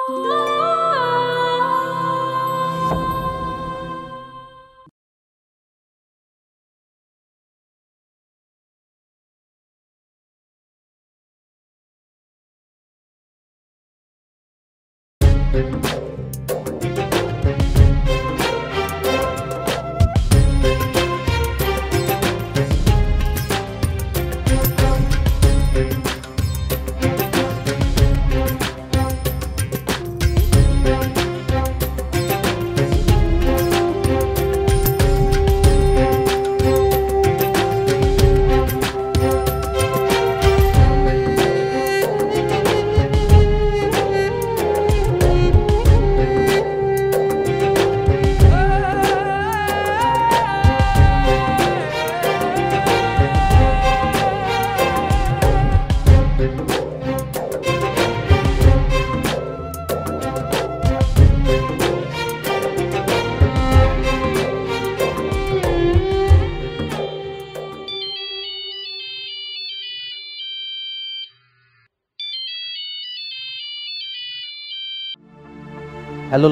Hello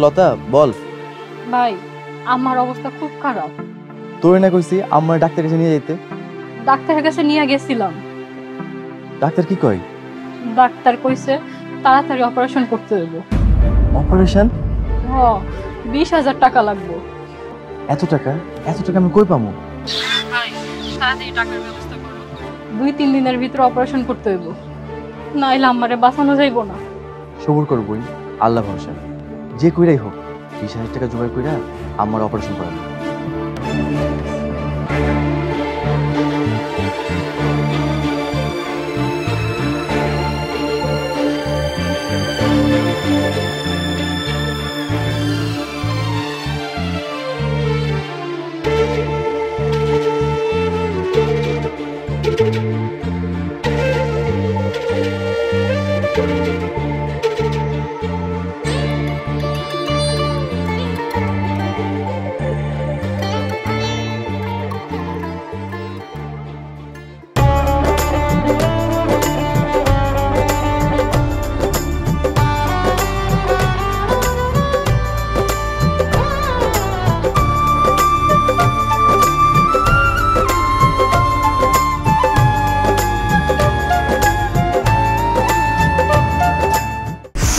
লতা, বল। ভাই, আমার অবস্থা খুব খারাপ। তোরে না কইছি আমার ডাক্তারের কাছে নিয়ে যেতে? ডাক্তারের কাছে নিয়ে গেছিলাম। ডাক্তার কি কয়? ডাক্তার কইছে তাড়াতাড়ি অপারেশন করতে হইব। অপারেশন? হ্যাঁ, 20,000 টাকা লাগবে। এত টাকা? এত টাকা আমি কই পামু? ভাই, তাড়াতাড়ি টাকার ব্যবস্থা করো। 2-3 দিনের ভিতরে অপারেশন করতে হইব, নাইলে আমারে বাঁচানো যাইব না। সবুর কর বই, আল্লাহ ভরসা। যে কইরাই হোক 20,000 টাকা জোগাড় কইরা আমার অপারেশন করাবো।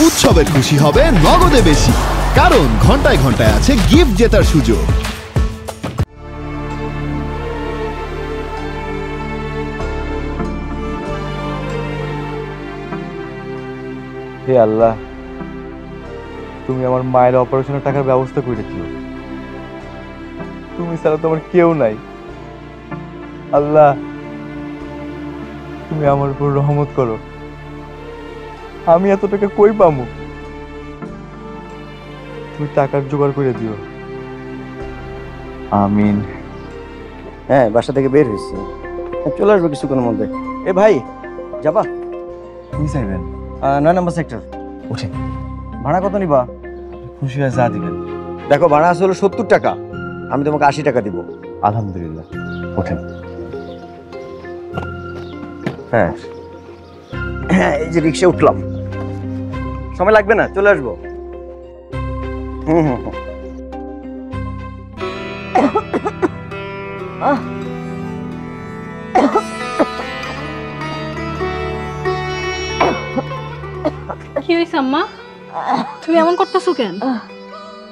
উৎসবের খুশি হবে নগদে বেশি, কারণ ঘন্টায় ঘন্টায় আছে গিফট জেতার সুযোগ। হে আল্লাহ, তুমি আমার মায়ের অপারেশনের টাকার ব্যবস্থা করে দিও। তুমি ছাড়া তো আমার কেউ নাই। আল্লাহ, তুমি আমার উপর রহমত করো। আমি এত টাকা কই পামু? তুমি টাকার জোগাড় করে দিও। আমিন। হ্যাঁ, বাসা থেকে বের হয়েছে, চলে আসবো কিছুক্ষণের মধ্যে। এ ভাই, যাবা? কি চাইবেন? 9 নম্বর সেক্টর। উঠেন। ভাড়া কত নিবা? খুশি হয়ে যা দিবেন। দেখো, ভাড়া আছে হলো 70 টাকা, আমি তোমাকে 80 টাকা দিব। আলহামদুলিল্লাহ। ওঠেন। হ্যাঁ হ্যাঁ, এই যে রিক্সা উঠলাম, সময় লাগবে না, চলে আসবো। হুম হুম হুম। কি হইছে আম্মা? তুমি এমন করতেছো কেন?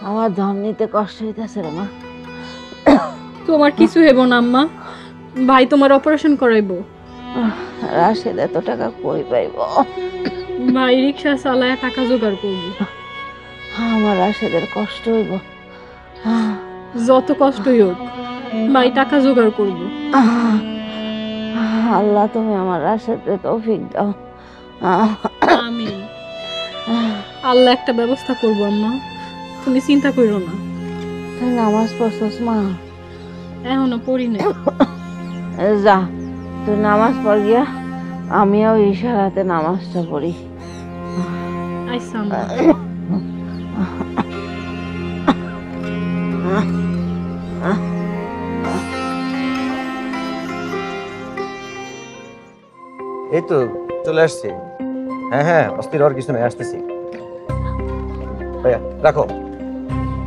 আমার দম নিতে কষ্ট হইতেছে রে মা। তোমার কিছু হইব না আম্মা, ভাই তোমার অপারেশন করাইবো। রাশেদ এত টাকা কই পাইব? ভাই রিক্সা চালায় টাকা জোগাড় করবো। আমার রাশেদের কষ্ট হইব। যত কষ্টই হোক ভাই টাকা জোগাড় করবো। আল্লাহ, তুমি আমার রাশেদকে তৌফিক দাও। আমিন। আল্লাহ একটা ব্যবস্থা করবো আম্মা, তুমি চিন্তা করো না। তুই নামাজ পড়ছস মা? এখনো পড়ি না। যা, তুই নামাজ পড় গিয়া, আমিও ইশারাতে নামাজটা পড়ি। আচ্ছা আম্মা। এই তো চলে আসছি। হ্যাঁ হ্যাঁ, অস্থির হওয়ার কিছু নেই, আসতেছি। ভাইয়া রাখো,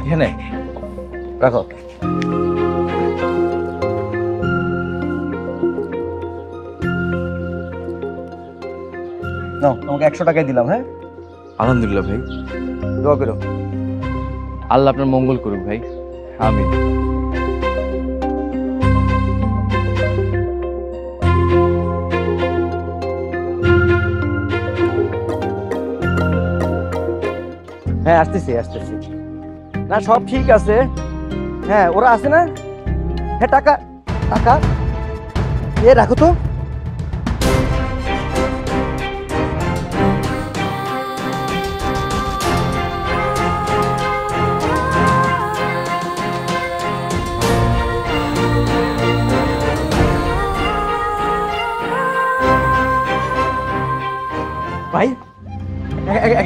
এখানে রাখো। নাও, তোমাকে 100 টাকাই দিলাম। হ্যাঁ, আলহামদুলিল্লাহ ভাই, দোয়া করো। আল্লাহ আপনার মঙ্গল করুক ভাই, আমিন। হ্যাঁ, আসতেছি আসতেছি। না, সব ঠিক আছে। হ্যাঁ, ওরা আছে না? হ্যাঁ, টাকা টাকা এ রাখো তো। ভাই,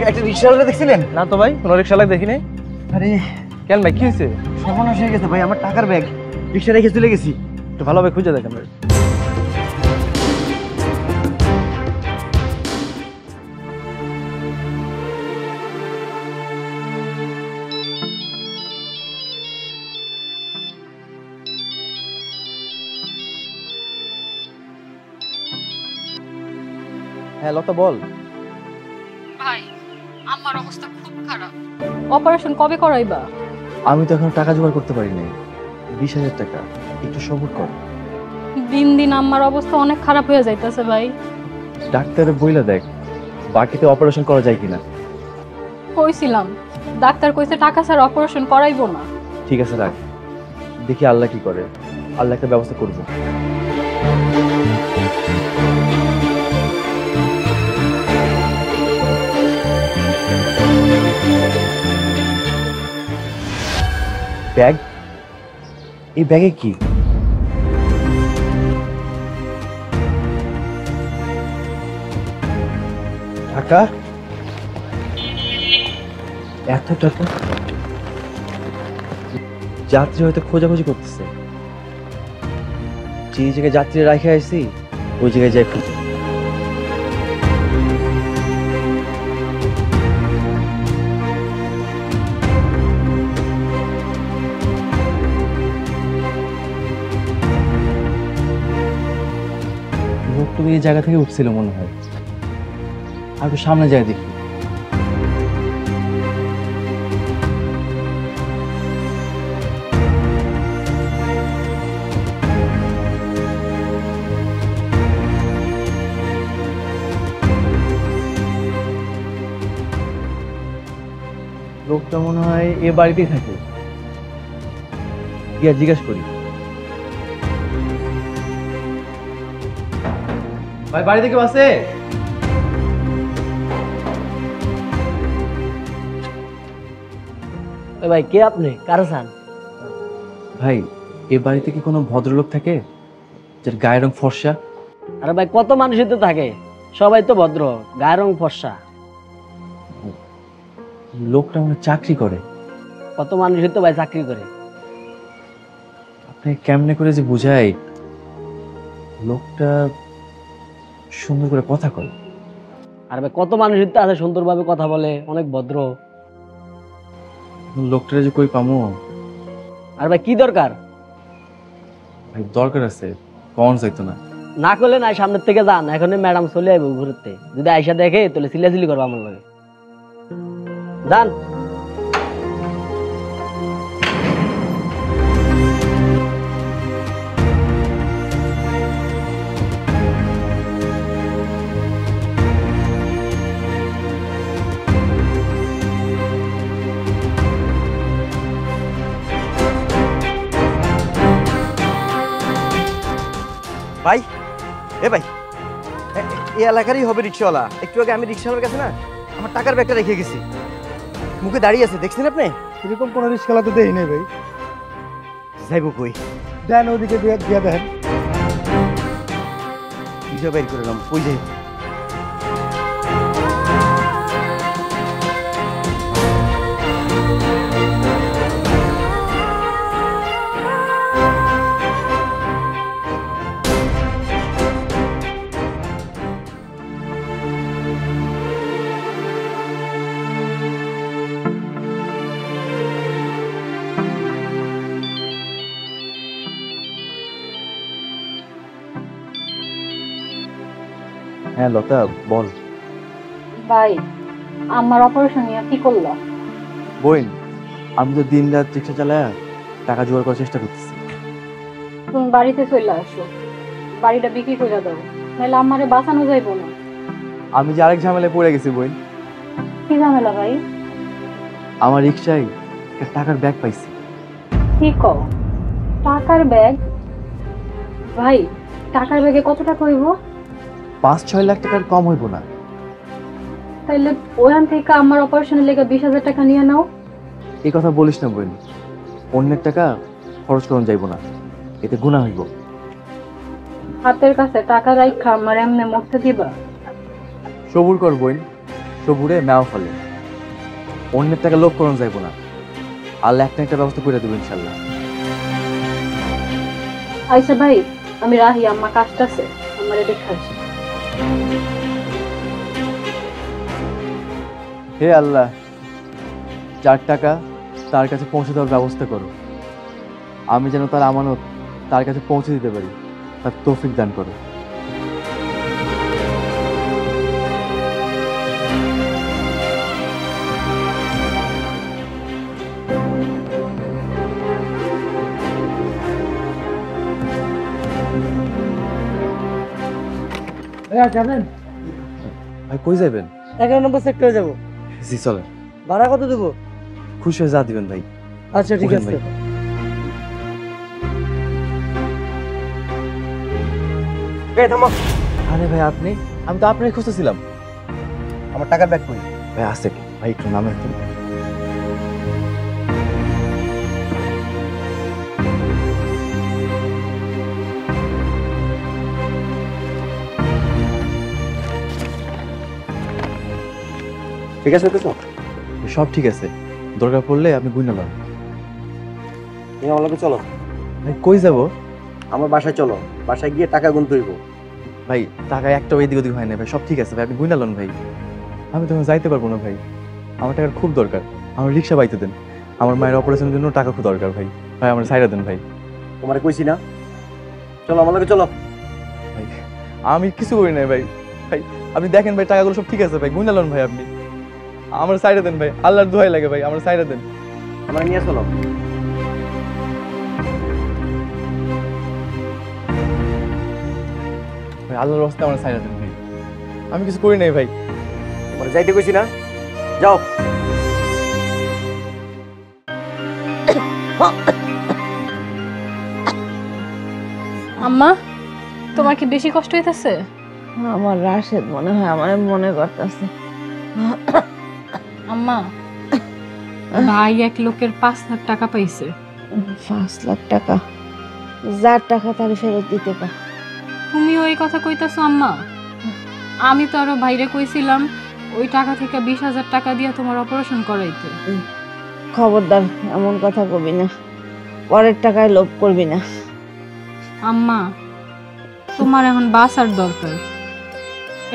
একটা রিক্সাওয়ালা দেখছিলেন? না তো ভাই, কোনো রিক্সাওয়ালা দেখি নাই। আরে কেন ভাই, কি হয়েছে? সর্বনাশ হয়ে গেছে ভাই, আমার টাকার ব্যাগ রিক্সা রেখে চলে গেছি। একটু ভালোভাবে খুঁজে দেখেন ভাই। হ্যাঁ লতা, বল। ভাই আমার অবস্থা খুব খারাপ। অপারেশন কবে করাইবা? আমি তো এখন টাকা জোগাড় করতে পারি নাই, 20,000 টাকা, একটু সবুর কর। দিন দিন আমার অবস্থা অনেক খারাপ হয়ে যাইতেছে ভাই। ডাক্তারে বইলা দেখ বাকিতে অপারেশন করা যায় কিনা। কইছিলাম, ডাক্তার কইছে টাকা ছাড়া অপারেশন করাইবো না। ঠিক আছে, রাখ, দেখি আল্লাহ কি করে। আল্লাহ একটা ব্যবস্থা করবো। ব্যাগ, এই ব্যাগে কি? টাকা, এত টাকা। যাত্রী হয়তো খোঁজাখুঁজি করতেছে। যে জায়গায় যাত্রী রাখে আইছি ওই জায়গায় যাই খুঁজে। লোকটা এই জায়গা থেকে উঠছিল মনে হয়। আর একটু সামনে যায় দেখি। লোকটা মনে হয় এ বাড়িতেই থাকে, গিয়ে জিজ্ঞাসা করি। ভাই, বাড়িতে কেউ আছে? ভাই কে আপনি? কারো চান? ভাই, এ বাড়িতে কি কোনো ভদ্রলোক থাকে যার গায়ের রং ফর্সা? আরে ভাই কত মানুষই তো থাকে, সবাই তো ভদ্র, গায়ের রং ফর্সা। লোকটা মানে চাকরি করে। কত মানুষই তো ভাই চাকরি করে। আপনি কেমনে করে যে বুঝাই, লোকটা সুন্দর করে কথা কয়। আর ভাই কত মানুষই তো আছে সুন্দরভাবে কথা বলে, অনেক ভদ্র। লোকটা যে কই পামো? আর ভাই কি দরকার? ভাই দরকার আছে, কখন যাইতো না। না করলে নাই, সামনের থেকে যান, এখন ম্যাডাম চলে আইব ঘুরতে। যদি আইসা দেখে তাহলে সিলাসিলি করবো আমার লগে। যান। ভাই, এ ভাই, এই এলাকারই হবে রিক্সাওয়ালা। একটু আগে আমি রিক্সাওয়ালার কাছে না আমার টাকার ব্যাগটা রেখে গেছি। মুখে দাঁড়িয়ে আছে, দেখছেন আপনি? এরকম কোনো রিস্কালা তো দেই নাই ভাই। যাইব কই? দেন ওদিকে দিয়ে দেন। রিক্সা বের করে এলাম, কই যাই? হ্যাঁ লতা বল। ভাই আমার অপারেশন নিয়ে কি করলা? বোন, আমি তো দিন রাত রিক্সা চালায় টাকা জোগাড় করার চেষ্টা করতেছি। তুমি বাড়িতে চলে আসো, বাড়িটা বিক্রি করে দাও, নাহলে আমারে বাঁচানো যাইবো না। আমি যে আরেক ঝামেলায় পড়ে গেছি বোন। কি ঝামেলা ভাই? আমার রিক্সায় একটা টাকার ব্যাগ পাইছি। কি কও? টাকার ব্যাগ? ভাই টাকার ব্যাগে কত টাকা হইব? 5-6 লাখ টাকার কম হইব না। তাইলে ওখান থেকে আমার অপারেশনের লেগে 20,000 টাকা নিয়ে নাও। এই কথা বলিস না বোন, অন্যের টাকা খরচ করুন যাইব না, এতে গুনাহ হইব। হাতের কাছে টাকা রাখা আমার এমনি মরতে দিবা? সবুর কর বোন, সবুরে মেও ফলে। অন্যের টাকা লোভ করুন যাইব না, আল্লাহ একটা ব্যবস্থা করে দেবো ইনশাল্লাহ। আচ্ছা ভাই আমি রাহি, আমার কাজটা আছে, আমারে দেখাচ্ছি। হে আল্লাহ, যার টাকা তার কাছে পৌঁছে দেওয়ার ব্যবস্থা করো। আমি যেন তার আমানত তার কাছে পৌঁছে দিতে পারি, তার তৌফিক দান করো। যাবেন? ভাই কই যাবেন? 11 নম্বর সেক্টরে যাবো। জি চলেন। ভাড়া কত দেবো? খুশি হয়ে যা দিবেন ভাই। আচ্ছা ঠিক ওঠেন আছে। ভাই। এই থামো। আরে ভাই আপনি, আমি তো আপনারই খুঁজতেছিলাম। আমার টাকার ব্যাগ কই? ভাই আসছে কি? ভাই একটু নামেন তো। ঠিক আছে তো? সব ঠিক আছে, দরকার পড়লে আপনি গুইনা লন। তুমি আমার লগে চলো। ভাই কই যাবো? আমার বাসায় চলো, বাসায় গিয়ে টাকা গুনতে হইব। ভাই টাকা একটাও এদিক ওদিক হয় না ভাই, সব ঠিক আছে ভাই, আপনি গুইনা লন ভাই। আমি তখন যাইতে পারবো না ভাই, আমার টাকার খুব দরকার। আমার রিক্সা বাইতে দেন, আমার মায়ের অপারেশনের জন্য টাকা খুব দরকার ভাই। ভাই আমার সাইডা দেন ভাই। তোমারে কইছি না, চলো আমার লগে চলো। ভাই আমি কিছু করি নাই ভাই। ভাই আপনি দেখেন ভাই টাকাগুলো সব ঠিক আছে ভাই, গুইনা লন ভাই আপনি। আমার সাইডে দেন ভাই, আল্লাহর দোহাই লাগে ভাই, আমার সাইডে দেন। আমার নিয়ে চলো। ভাই আল্লাহর রাস্তায় আমার সাইডে দেন ভাই, আমি কিছু করি নাই ভাই। তোমারে যাইতে কইছি না, যাও। আম্মা তোমার কি বেশি কষ্ট হইতেছে? আমার রাশেদ মনে হয় আমার মনে করতেছে। আম্মা ভাই এক লোকের 5 লাখ টাকা পাইছে। 5 লাখ টাকা? যার টাকা তার ফেরত দিতে কা। তুমিও এই কথা কইতাছো আম্মা? আমি তো আরো ভাইরে কইছিলাম ওই টাকা থেকে 20,000 টাকা দিয়ে তোমার অপারেশন করাইতে। খবরদার এমন কথা কবি না, পরের টাকায় লোভ করবি না। আম্মা তোমার এখন বাঁচার দরকার,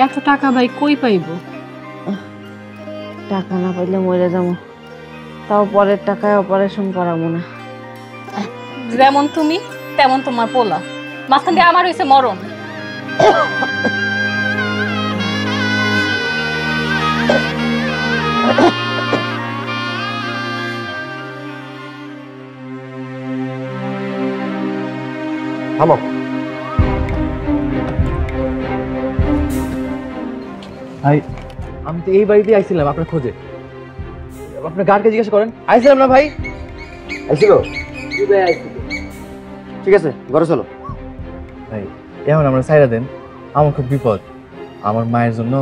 এত টাকা ভাই কই পাইবো? টাকা না পাইলে মরে যাবো, তাও পরের টাকায় অপারেশন করাবো না। যেমন তুমি তেমন তোমার পোলা, মাঝখান দিয়ে আমার হইছে মরণ। থামো। ভাই আমি তো এই বাড়িতে আইছিলাম আপনার খোঁজে, আপনার গার্ডকে জিজ্ঞাসা করেন। আইছিলাম না ভাই? আইছিল? ঠিক আছে ঘরে চলো। ভাই এখন আমরা সাইডা দেন, আমার খুব বিপদ। আমার মায়ের জন্য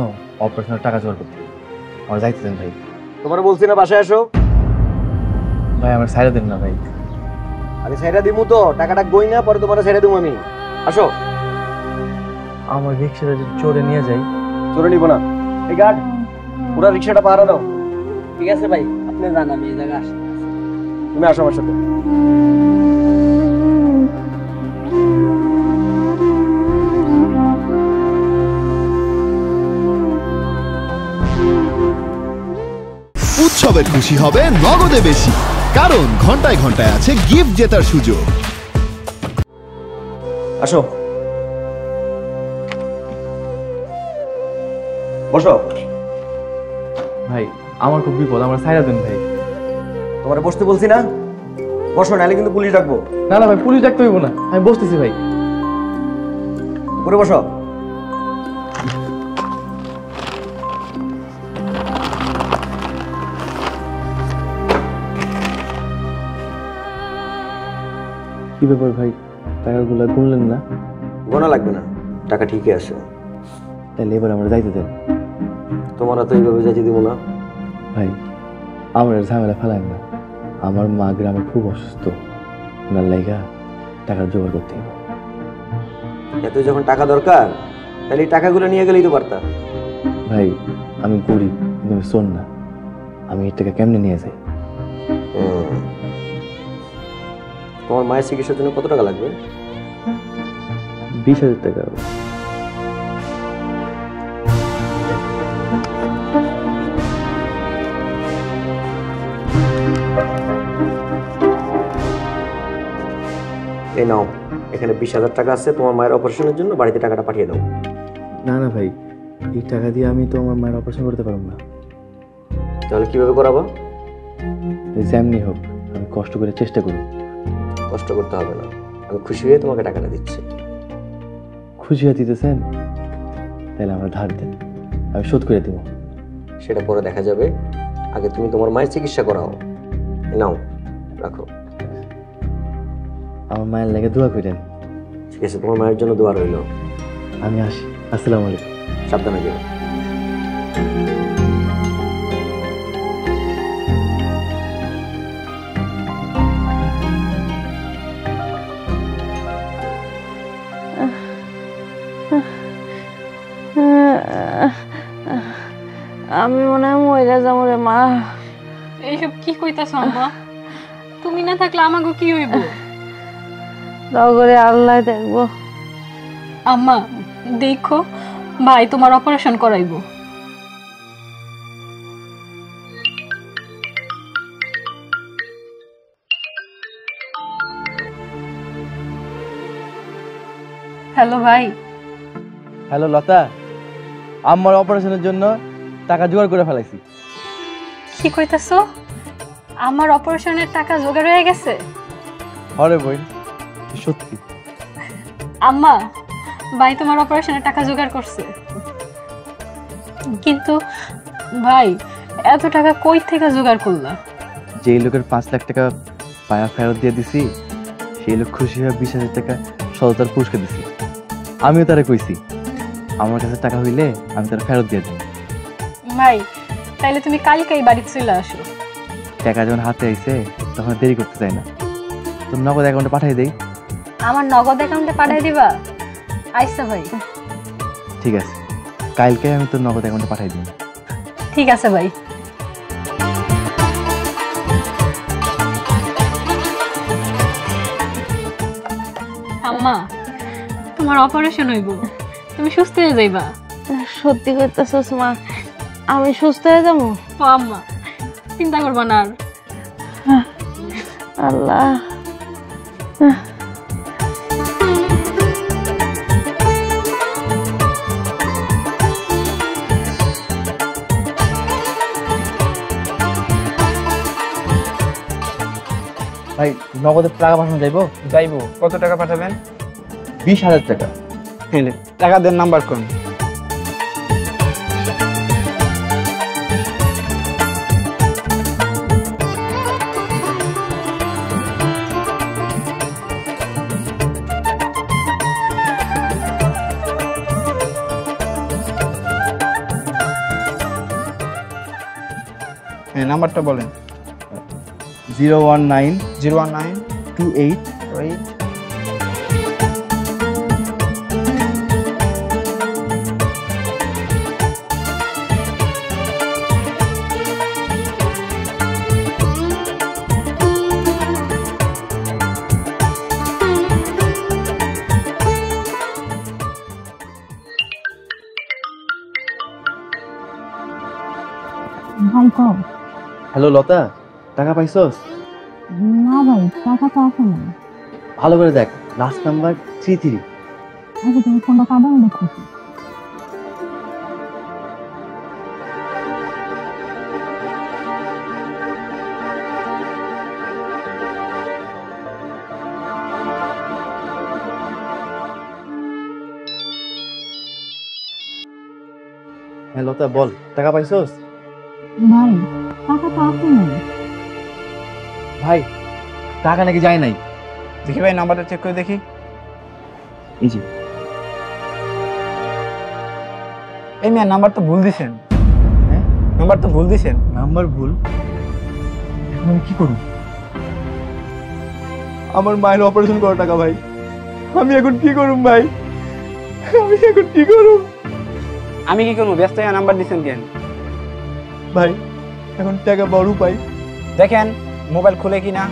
অপারেশনের টাকা জোগাড় করতে, আমার যাইতে দেন ভাই। তোমারে বলছি না বাসায় আসো। ভাই আমার সাইডা দেন না ভাই। আমি সাইডা দিমু তো, টাকাটা গই না, পরে তোমারে সাইডা দিমু আমি। আসো। আমার রিক্সাটা যদি চোরে নিয়ে যাই? চলে নিব না। এই গার্ড পুরো রিক্সাটা পাহারা দাও। ঠিক আছে ভাই, আপনি যান, আমি এই জায়গায় আসি। তুমি আসো আমার সাথে। উৎসবে খুশি হবে নগদে বেশি, কারণ ঘন্টায় ঘন্টায় আছে গিফট জেতার সুযোগ। আসো। বসো। ভাই আমার খুব বিপদ, আমার ছাইরা দেন ভাই। তোমারে বসতে বলছি না, বসো, নাহলে কিন্তু পুলিশ ডাকবো। না না ভাই, পুলিশ ডাকতে হইব না, আমি বসতেছি ভাই। করে বসো। কি ব্যাপার ভাই, টাকাগুলো গুনলেন না? গোনা লাগবে না, টাকা ঠিকই আছে। তাহলে এবার আমরা যাইতে দেন। তোমার তো এইভাবে যাইতে দিব না। ভাই আমার ঝামেলা ফেলায় না, আমার মা গ্রামে খুব অসুস্থ, ওনার লাইগা টাকার জোগাড় করতে হবে। এত যখন টাকা দরকার তাহলে এই টাকাগুলো নিয়ে গেলেই তো পারতা। ভাই আমি গরিব, কিন্তু আমি শোন না, আমি এই টাকা কেমনে নিয়ে যাই? তোমার মায়ের চিকিৎসার জন্য কত টাকা লাগবে? 20,000 টাকা। এই নাও, এখানে 20,000 টাকা আছে, তোমার মায়ের অপারেশনের জন্য বাড়িতে টাকাটা পাঠিয়ে দাও। না না ভাই, এই টাকা দিয়ে আমি তো আমার মায়ের অপারেশন করতে পারবো না। তাহলে কিভাবে করাবো? যেমনি হোক আমি কষ্ট করে চেষ্টা করব। কষ্ট করতে হবে না, আমি খুশি হয়ে তোমাকে টাকাটা দিচ্ছি। খুশি হয়ে দিতেছেন? তাহলে আমার ধার দেন, আমি শোধ করে দেবো। সেটা পরে দেখা যাবে, আগে তুমি তোমার মায়ের চিকিৎসা করাও। নাও, রাখো। আমার মায়ের লাগে দোয়া করেন। ঠিক আছে, তোমার মায়ের জন্য দোয়া রইল। আমি আসি, আসসালামু আলাইকুম। সাবধানে যেও। আমি মনে হয় মহিলা যাবো রে মা। এইসব কি কইতাছ আম্মা? তুমি না থাকলে আমাকে কি হইব? দাও করে আল্লাহ দেখবো। আম্মা দেখো, ভাই তোমার অপারেশন করাইবো। হ্যালো ভাই। হ্যালো লতা, আমার অপারেশনের জন্য টাকা জোগাড় করে ফেলাইছি। কি কইতাছো? আমার অপারেশনের টাকা জোগাড় হয়ে গেছে? আরে বই, সত্যি? আম্মা, ভাই তোমার অপারেশনের টাকা জোগাড় করছে। কিন্তু ভাই এত টাকা কই থেকে জোগাড় করলা? যেই লোকের 5 লাখ টাকা পায়া ফেরত দিয়ে দিছি, সেই লোক খুশি হয়ে 20,000 টাকা সততার পুরস্কার দিছি। আমিও তারা কইছি আমার কাছে টাকা হইলে আমি তারা ফেরত দিয়ে দেব। ভাই তাইলে তুমি কালকেই বাড়িতে চলে আসো। টাকা যখন হাতে আইছে তখন দেরি করতে চাই না, তোর নগদ অ্যাকাউন্টে পাঠিয়ে দেই। আমার নগদ অ্যাকাউন্টে পাঠিয়ে দিবা? আইসা ভাই। ঠিক আছে, কালকে আমি তোর নগদ অ্যাকাউন্টে পাঠিয়ে দিই। ঠিক আছে ভাই। আম্মা, তোমার অপারেশন হইব, তুমি সুস্থ হয়ে যাইবা। সত্যি করতেছস মা? আমি সুস্থ হয়ে যাবো? ও আম্মা, চিন্তা করবা না আর। আল্লাহ। ভাই নগদে টাকা পাঠানো যাইবো? যাইবো। কত টাকা পাঠাবেন? 20,000 টাকা। হ্যাঁ, টাকা দেন, নাম্বার কোন? হ্যাঁ, নাম্বারটা বলেন। 019 019 28 8 ভাই কও। হ্যালো লতা, টাকা পাইছস? না ভাই, টাকা তো আসে না। ভালো করে দেখ, লাস্ট নাম্বার 33। আগে তুমি ফোনটা কাঁদানো দেখতেছি। হ্যাঁ লতা বল, টাকা পাইছস? ভাই টাকা তো আছে না। ভাই টাকা নাকি যায় নাই। দেখি ভাই নাম্বারটা চেক করে দেখি। এই যে এই মিয়া নাম্বার তো ভুল দিছেন। হ্যাঁ নাম্বার তো ভুল দিছেন। নাম্বার ভুল, এখন আমি কি করব? আমার মায়ের অপারেশন করা টাকা ভাই, আমি এখন কি করব ভাই? আমি এখন কি করব আমি কি করবো? ব্যস্ত হয়ে নাম্বার দিছেন কেন? ভাই? এখন টাকা বড় পাই। দেখেন মোবাইল খুলে কি না,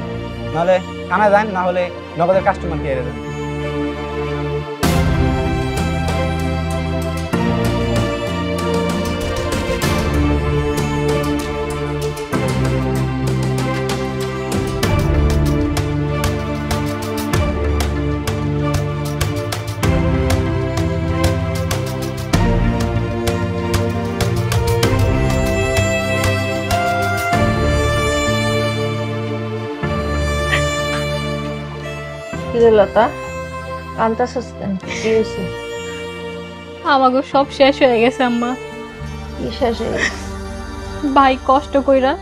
নাহলে থানায় যান, না হলে নগদের কাস্টমার কেয়ারে যান। কি রে লতা, কান্তাছস কেন? কি হয়েছে? আমাকে সব শেষ হয়ে গেছে আম্মা। কি শেষ হয়ে গেছে? ভাই কষ্ট কইরা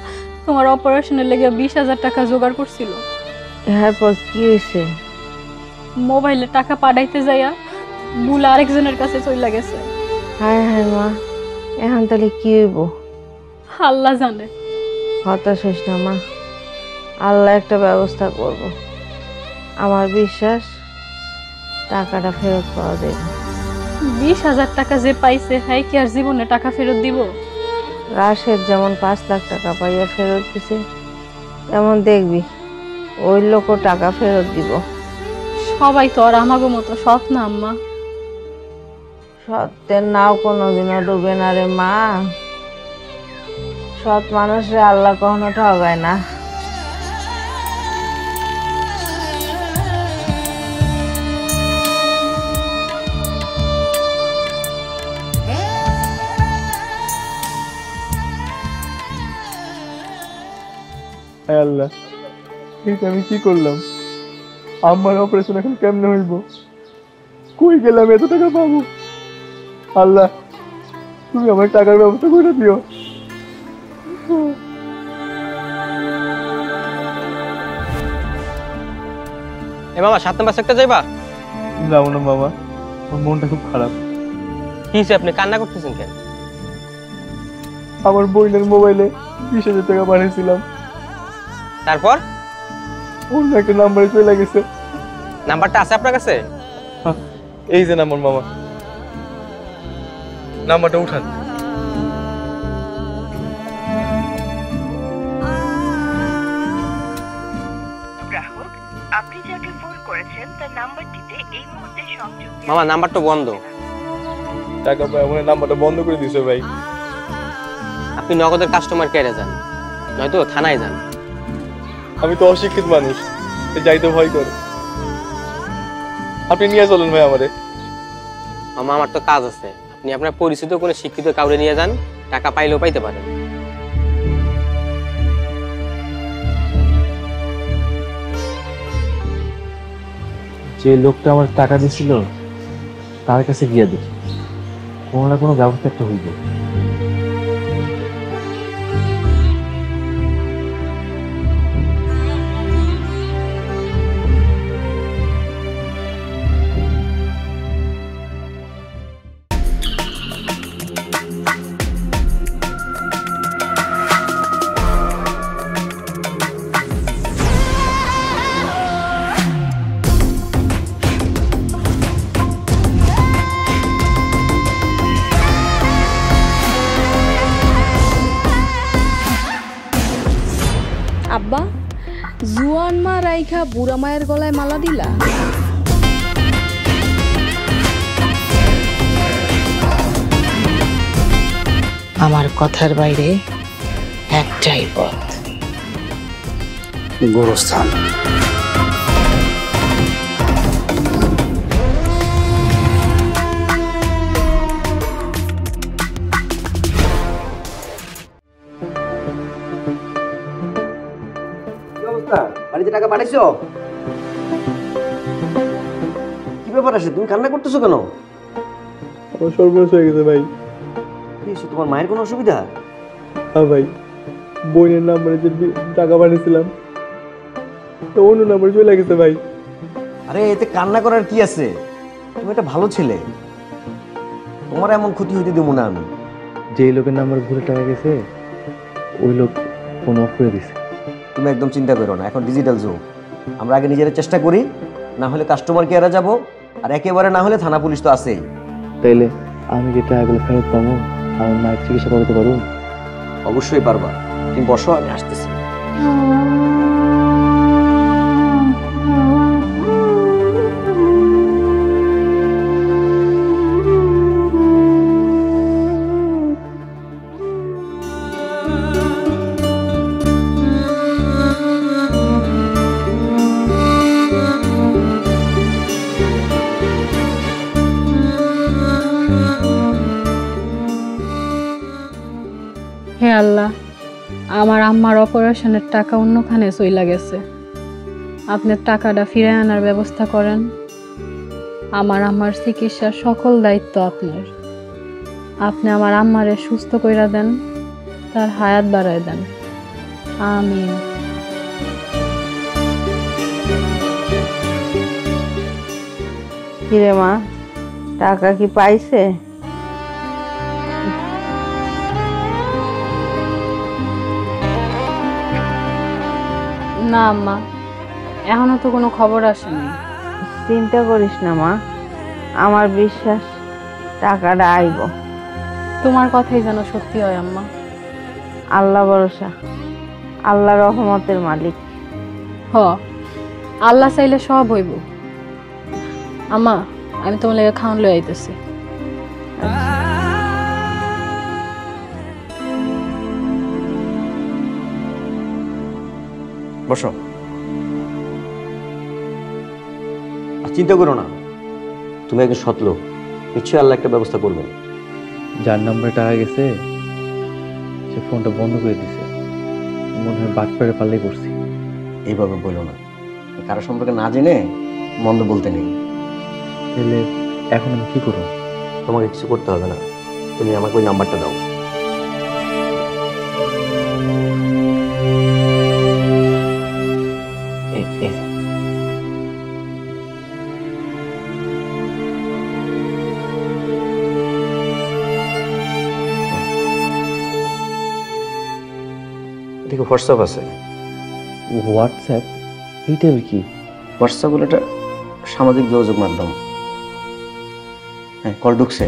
তোমার অপারেশনের লেগে 20,000 টাকা জোগাড় করছিল। এরপর কি হয়েছে? মোবাইলে টাকা পাঠাইতে যাইয়া ভুল আরেকজনের কাছে চলে গেছে। হায় হায় মা, এখন তাহলে কি হইব? আল্লাহ জানে। হতাশ হইস না মা, আল্লাহ একটা ব্যবস্থা করব। আমার বিশ্বাস টাকাটা ফেরত পাওয়া যাবে। 20,000 টাকা যে পাইছে, হ্যাঁ কি আর জীবনে টাকা ফেরত দিব? রাশেদ যেমন 5 লাখ টাকা পাইয়া ফেরত দিছে, তেমন দেখবি ওই লোকও টাকা ফেরত দিব। সবাই তো আর আমাগো মতো সৎ না আম্মা। সত্যের নাও কোনোদিনও ডুবে না রে মা। সৎ মানুষরে আল্লাহ কখনো ঠগায় না। হায় আল্লাহ, এটা আমি কি করলাম? আমার অপারেশন এখন কেমনে হইব? কই গেলাম এত টাকা পাবো? আল্লাহ তুমি আমার টাকার ব্যবস্থা করে দিও। এ মামা 7 নম্বর সেক্টর যাইবা? যাবো না মামা, আমার মনটা খুব খারাপ। কি হইছে, আপনি কান্না করতেছেন কেন? আমার বোনের মোবাইলে 20,000 টাকা পাঠিয়েছিলাম, তারপর অন্য একটা নাম্বারে চলে গেছে। নাম্বারটা আছে আপনার কাছে? এই যে নাম্বার মামা, নাম্বারটা উঠান। গ্রাহক, আপনি যাকে ফোন করেছেন তার নাম্বারটিতে এই মুহূর্তে সংযোগ মামা নাম্বারটা বন্ধ। টাকা পাই আমার নাম্বারটা বন্ধ করে দিয়েছে ভাই। আপনি নগদের কাস্টমার কেয়ারে যান, নয়তো থানায় যান। আমি তো অশিক্ষিত মানুষ, যাইতে ভয় করে। আপনি নিয়ে চলেন ভাই আমারে। মামা আমার তো কাজ আছে, আপনি আপনার পরিচিত কোনো শিক্ষিত কাউরে নিয়ে যান, টাকা পাইলেও পাইতে পারেন। যে লোকটা আমার টাকা দিছিল তার কাছে গিয়ে দেখি কোনো না কোনো ব্যবস্থা একটা হইব। আব্বা, জুয়ান মা রাইখা বুড়া মায়ের গলায় মালা দিলা? আমার কথার বাইরে একটাই পথ, গোরস্থান। বাড়িতে টাকা পাঠাইছো? কি ব্যাপার আছে, তুমি কান্না করতেছো কেন? আমার সর্বনাশ হয়ে গেছে ভাই, তোমার মায়ের কোনো অসুবিধা? হ্যাঁ ভাই, বোনের নাম্বারে যে টাকা পাঠিয়েছিলাম তো অন্য নাম্বারে চলে গেছে ভাই। আরে এতে কান্না করার কি আছে? তুমি একটা ভালো ছেলে, তোমার এমন ক্ষতি হইতে দেবো না আমি। যে লোকের নাম্বার ভুলে টাকা গেছে ওই লোক ফোন অফ করে দিছে। তুমি একদম চিন্তা করো না, এখন ডিজিটাল যুগ। আমরা আগে নিজেরা চেষ্টা করি, না হলে কাস্টমার কেয়ারে যাব, আর একেবারে না হলে থানা পুলিশ তো আছেই। তাইলে আমি কি টাকাগুলো ফেরত পাবো? আমার মায়ের চিকিৎসা করতে পারবো? অবশ্যই পারবা, তুমি বসো, আমি আসতেছি। হে আল্লাহ, আমার আম্মার অপারেশনের টাকা অন্যখানে চইলা গেছে, আপনি টাকাটা ফিরে আনার ব্যবস্থা করেন। আমার আম্মার চিকিৎসার সকল দায়িত্ব আপনার। আপনি আমার আম্মারে সুস্থ কইরা দেন, তার হায়াত বাড়ায় দেন, আমিন। কিরে মা, টাকা কি পাইছে? না আম্মা, এখনো তো কোনো খবর আসেনি। চিন্তা করিস না মা, আমার বিশ্বাস টাকাটা আইব। তোমার কথাই যেন সত্যি হয় আম্মা। আল্লাহ ভরসা, আল্লাহ রহমতের মালিক। হ, আল্লাহ চাইলে সব হইব। আম্মা, আমি তোমার লেগে খাওয়ান লই আইতেছি। বসো। আর চিন্তা করো না, তুমি একজন সৎ লোক, নিশ্চয়ই আল্লাহ একটা ব্যবস্থা করবেন। যার নাম্বারে টাকা গেছে সে ফোনটা বন্ধ করে দিছে, মনে হয় বাটপাড়ে পাল্লাই পড়ছি। এইভাবে বলো না, কারো সম্পর্কে না জেনে মন্দ বলতে নেই। তাহলে এখন আমি কি করব? তোমাকে কিছু করতে হবে না, তুমি আমাকে ওই নাম্বারটা দাও। দেখো হোয়াটসঅ্যাপ আছে। হোয়াটসঅ্যাপ? এইটা কি? হোয়াটসঅ্যাপ হলো একটা সামাজিক যোগাযোগ মাধ্যম। হ্যাঁ, কল ঢুকছে।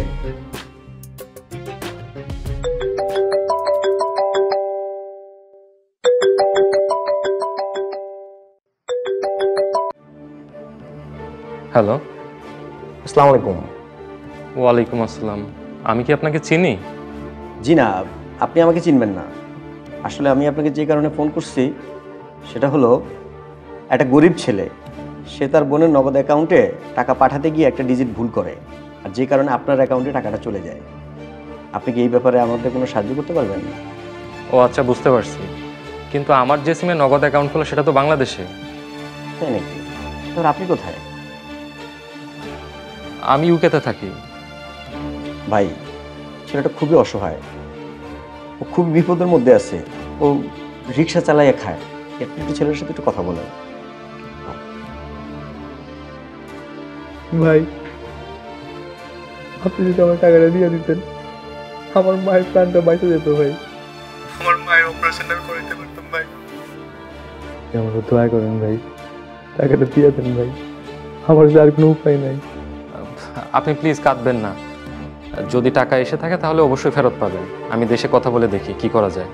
হ্যালো, আসসালামু আলাইকুম। ওয়ালাইকুম আসসালাম। আমি কি আপনাকে চিনি? জি না, আপনি আমাকে চিনবেন না। আসলে আমি আপনাকে যে কারণে ফোন করছি সেটা হলো, একটা গরিব ছেলে, সে তার বোনের নগদ অ্যাকাউন্টে টাকা পাঠাতে গিয়ে একটা ডিজিট ভুল করে, আর যে কারণে আপনার অ্যাকাউন্টে টাকাটা চলে যায়। আপনি কি এই ব্যাপারে আমাদের কোনো সাহায্য করতে পারবেন? ও আচ্ছা, বুঝতে পারছি। কিন্তু আমার যে সিমে নগদ অ্যাকাউন্ট খোলা সেটা তো বাংলাদেশে। তাই নাকি? তাহলে আপনি কোথায়? আমি ইউকেতে থাকি। ভাই, ছেলেটা খুবই অসহায়, ও খুবই বিপদের মধ্যে আছে, ও রিক্সা চালাইয়া খায়। একটু ছেলের সাথে একটু কথা বলেন। ভাই, আপনি যদি আমার টাকাটা দিয়ে দিতেন, আমার মায়ের প্রাণটা বাঁচে যেত ভাই। আমার মায়ের অপারেশনটা করে দিতে পারতাম ভাই। আমাকে দয়া করেন ভাই, টাকাটা দিয়ে দেন ভাই, আমার আর কোনো উপায় নাই। আপনি প্লিজ কাঁদবেন না। যদি টাকা এসে থাকে তাহলে অবশ্যই ফেরত পাবেন। আমি দেশে কথা বলে দেখি কি করা যায়।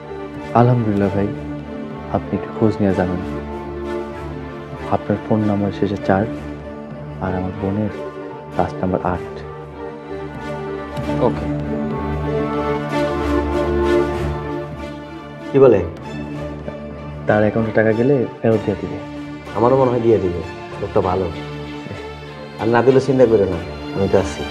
আলহামদুলিল্লাহ ভাই, আপনি একটু খোঁজ নিয়ে জানান। আপনার ফোন নাম্বার শেষে 4 আর আমার বোনের লাস্ট নাম্বার 8। ওকে। কি বলে? তার অ্যাকাউন্টে টাকা গেলে ফেরত দিয়ে দিবে। আমারও মনে হয় দিয়ে দিবে, লোকটা ভালো। আর না দিলে চিন্তা করে না, আমি তো আছি।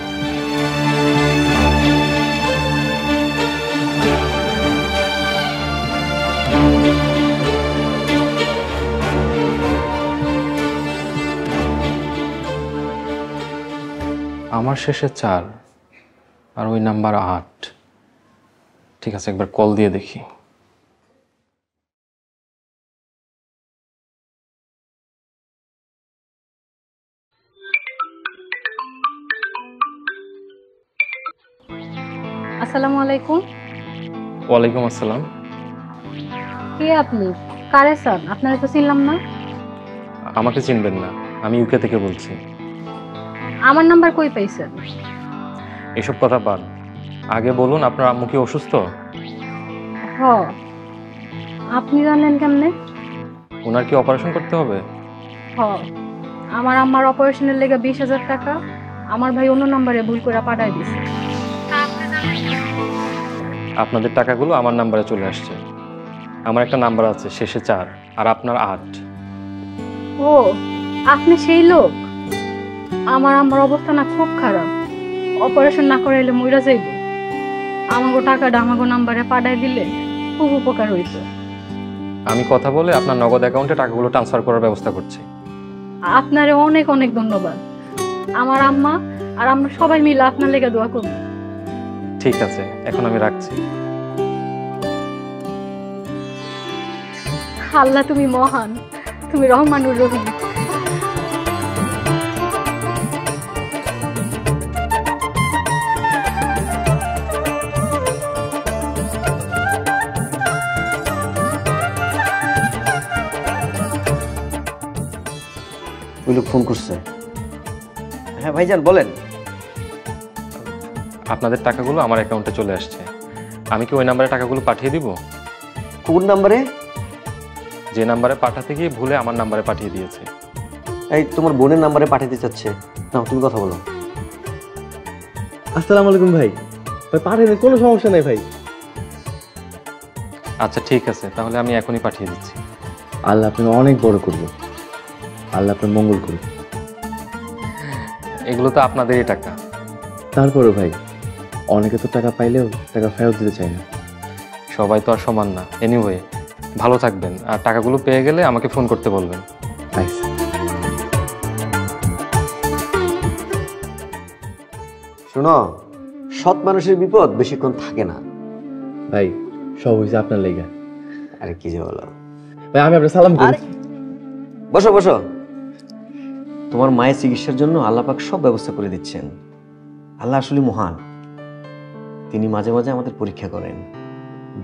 আমার শেষে 4 আর ওই নাম্বার 8। ঠিক আছে, একবার কল দিয়ে দেখি। আসসালামু আলাইকুম। ওয়ালাইকুম আসসালাম। কে আপনি? কারে স্যার? আপনারা তো চিনলাম না। আমাকে চিনবেন না, আমি ইউকে থেকে বলছি। আমার নাম্বার কই পাইছেন? এসব কথা বাদ, আগে বলুন আপনার আম্মু কি অসুস্থ? হ, আপনি জানেন কেমনে? ওনার কি অপারেশন করতে হবে? হ, আমার আম্মার অপারেশনের লেগে 20,000 টাকা আমার ভাই অন্য নম্বরে ভুল করে পাঠায় দিছে। আপনাদের টাকাগুলো আমার নাম্বারে চলে আসছে। আমার একটা নাম্বার আছে শেষে 4 আর আপনার 8। ও, আপনি সেই লোক? আমার আম্মার অবস্থা না খুব খারাপ, অপারেশন না করাইলে মইরা যাইব। আমাগো টাকাটা আমাগো নাম্বারে পাঠায় দিলে খুব উপকার হইতো। আমি কথা বলে আপনার নগদ অ্যাকাউন্টে টাকাগুলো ট্রান্সফার করার ব্যবস্থা করছি। আপনারে অনেক অনেক ধন্যবাদ। আমার আম্মা আর আমরা সবাই মিলে আপনার লেগে দোয়া করব। ঠিক আছে, এখন আমি রাখছি। আল্লাহ তুমি মহান, তুমি রহমানুর রহিম। ওই লোক ফোন করছে। হ্যাঁ ভাইজান বলেন। আপনাদের টাকাগুলো আমার অ্যাকাউন্টে চলে আসছে। আমি কি ওই নাম্বারে টাকাগুলো পাঠিয়ে দিব? কোন নাম্বারে? যে নাম্বারে পাঠাতে গিয়ে ভুলে আমার নাম্বারে পাঠিয়ে দিয়েছে। এই তোমার বোনের নাম্বারে পাঠাতে চাচ্ছে। না, তুমি কথা বলো। আসসালামু আলাইকুম ভাই। ভাই পাঠিয়ে দিন, কোনো সমস্যা নেই ভাই। আচ্ছা ঠিক আছে, তাহলে আমি এখনই পাঠিয়ে দিচ্ছি। আল্লাহ আপনাকে অনেক বড় করবে, আল্লাহ আপনার মঙ্গল করবে। এগুলো তো আপনাদেরই টাকা। তারপরে ভাই, অনেকে তো টাকা পাইলেও টাকা ফেরত দিতে চায় না। সবাই তো আর সমান না। এনিওয়ে, ভালো থাকবেন, আর টাকাগুলো পেয়ে গেলে আমাকে ফোন করতে বলবেন। শোনো, সৎ মানুষের বিপদ বেশিক্ষণ থাকে না। ভাই সব হয়েছে আপনার লেগে। আরে কি যে বলো ভাই, আমি আপনার সালাম করি। বসো বসো। তোমার মায়ের চিকিৎসার জন্য আল্লাহ পাক সব ব্যবস্থা করে দিচ্ছেন। আল্লাহ আসলে মহান। তিনি মাঝে মাঝে আমাদের পরীক্ষা করেন,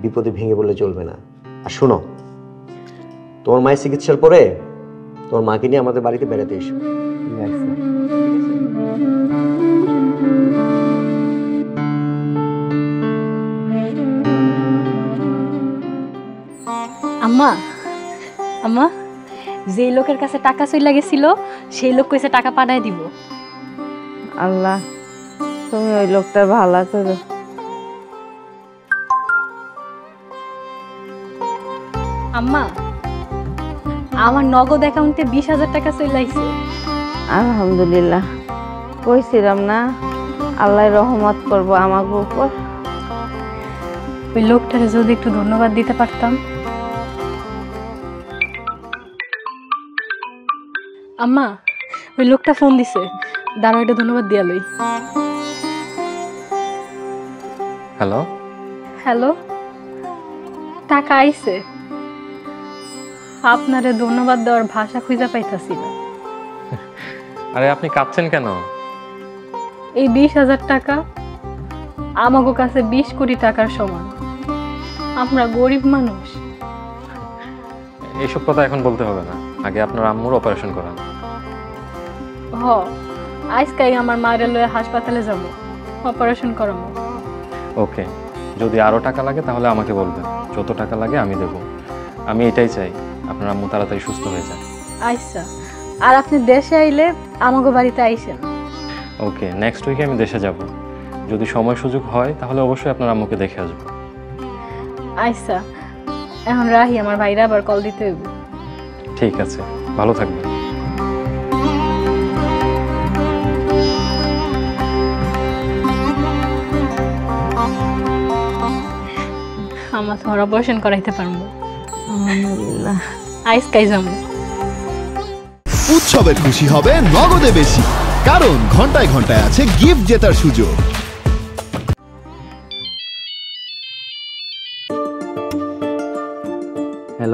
বিপদে ভেঙে বললে চলবে না। আর শোনো, তোমার মায়ের চিকিৎসার পরে তোমার মাকে নিয়ে আমাদের বাড়িতে বেড়াতে এসো। আম্মা, আম্মা, যে লোকের কাছে টাকা চইলা গেছিল সেই লোক কইছে টাকা পাঠায় দিব। আল্লাহ তুমি ওই লোকটার ভালো করো। আম্মা, আমার নগদ অ্যাকাউন্টে 20,000 টাকা চলে আইছে। আলহামদুলিল্লাহ, কইছিলাম না আল্লাহ রহমত করব আমার উপর। ওই লোকটারে যদি একটু ধন্যবাদ দিতে পারতাম। আম্মা, ওই লোকটা ফোন দিছে, দাঁড়াও এটা ধন্যবাদ দিয়া লই। হ্যালো হ্যালো, টাকা আইছে। আপনারে ধন্যবাদ দেওয়ার ভাষা খুঁজে পাইতাছি না। আরে আপনি কাঁদছেন কেন? এই 20,000 টাকা আমাগো কাছে 20 কোটি টাকার সমান। আমরা গরিব মানুষ। এইসব কথা এখন বলতে হবে না, আগে আপনার আম্মুর অপারেশন করান। হ, আজকাই আমার মায়ের লয়ে হাসপাতালে যাব, অপারেশন করাবো। ওকে, যদি আরো টাকা লাগে তাহলে আমাকে বলবেন, যত টাকা লাগে আমি দেব। আমি এটাই চাই, আপনার আম্মু তাড়াতাড়ি সুস্থ হয়ে যায়। আচ্ছা, আর আপনি দেশে আইলে আমাগো বাড়িতে আইসেন। ওকে, নেক্সট উইকে আমি দেশে যাব। যদি সময় সুযোগ হয় তাহলে অবশ্যই আপনার আম্মুকে দেখে আসবো। আচ্ছা, এখন রাহি, আমার ভাইরা আবার কল দিতে হইব। ঠিক আছে, ভালো থাকবেন। আমার তোমার অপারেশন করাইতে পারবো। আলহামদুলিল্লাহ, আজকাই যাবো। উৎসবের খুশি হবে নগদে বেশি, কারণ ঘন্টায় ঘন্টায় আছে গিফট জেতার সুযোগ।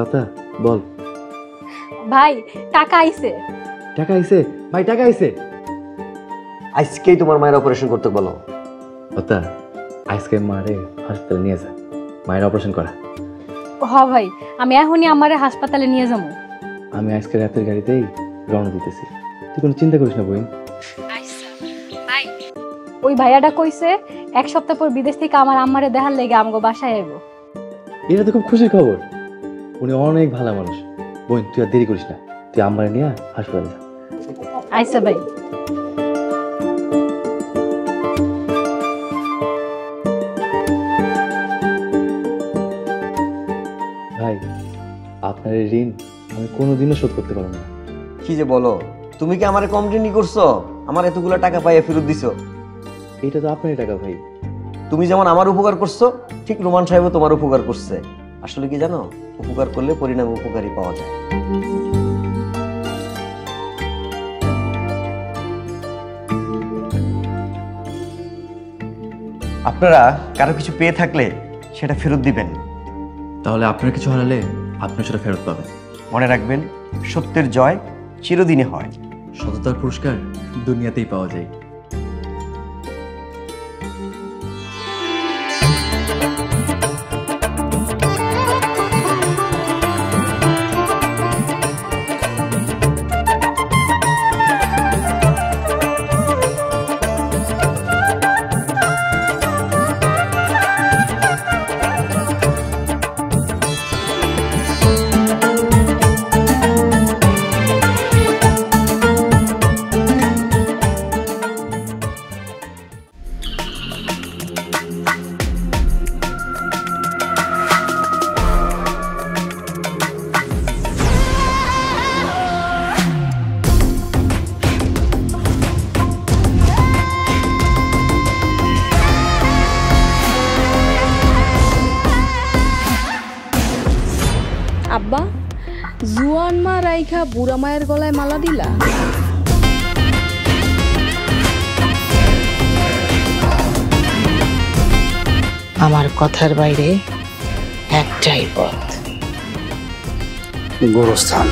লতা বল। ভাই টাকা আইছে। টাকা আইছে ভাই, টাকা আইছে। আজকেই তোমার মায়ের অপারেশন করতে বলো। লতা আজকে মারে হাসপাতালে নিয়ে যা, মায়ের অপারেশন করা। হ ভাই, আমি এখনই আমারে হাসপাতালে নিয়ে যাবো। আমি আজকে রাতের গাড়িতেই রওনা দিতেছি, তুই কোনো চিন্তা করিস না বোন। ভাই ওই ভাইয়াটা কইছে 1 সপ্তাহ পর বিদেশ থেকে আমার আম্মারে দেখার লেগে আমগো বাসায় আইবো। এটা তো খুব খুশির খবর, উনি অনেক ভালো মানুষ। বোন তুই আর দেরি করিস না, তুই আম্মারে নিয়ে হাসপাতালে যা। আইসা ভাই। ভাই আপনার এই ঋণ আমি কোনোদিনও শোধ করতে পারবো না। কি যে বলো, তুমি কি আমারে কম ঋণী করছো? আমার এতগুলো টাকা পাইয়া ফেরত দিছো। এটা তো আপনারই টাকা ভাই। তুমি যেমন আমার উপকার করছো, ঠিক রোমান সাহেবও তোমার উপকার করছে। আসলে কি জানো, উপকার করলে পরিণাম উপকারী পাওয়া যায়। আপনারা কারো কিছু পেয়ে থাকলে সেটা ফেরত দিবেন। তাহলে আপনার কিছু হারালে আপনি সেটা ফেরত পাবেন। মনে রাখবেন, সত্যের জয় চিরদিনই হয়। সততার পুরস্কার দুনিয়াতেই পাওয়া যায়। আব্বা, জুয়ান মা রাইখা বুড়া মায়ের গলায় মালা দিলা? আমার কথার বাইরে একটাই পথ, গোরস্থান।